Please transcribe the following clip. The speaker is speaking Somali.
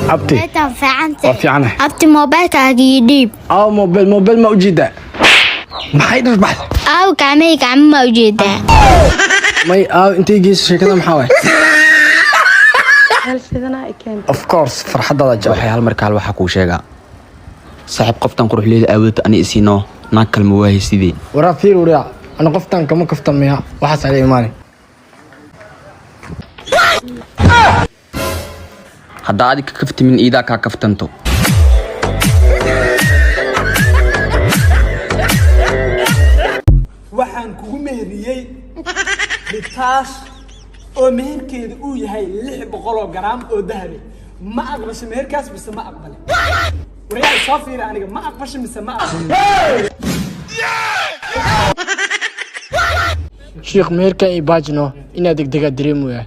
abti في عنه abti mobilkaaga ii dhiib اه موبيل ما ujeedaa maxay dharbaax aaw gacmahayga gacmo ma ujeedaa may aaw intay geyso sheekada maxaa waay hal sidana ay keento of course farxadada jaa waxay hal markaa waxa ku sheega saaxib qoftan quruxleeda aawada ani isino naag kalma waahay sidii waraa fiir wariya ana qoftan kama kaftamiya waxaas ay iimaan hadda aad ka kaftimin iida ka kaftanto waxaan kugu meheriyay bitaas oo meherkeedu uu yahay 600 gram oo dahab ma aqbasho meherkaas mise ma aqbale wariyaa soo fiir aniga ma aqbasho mise ma aqbale sheekh meherka ay baajno ina degdega dareemoyaa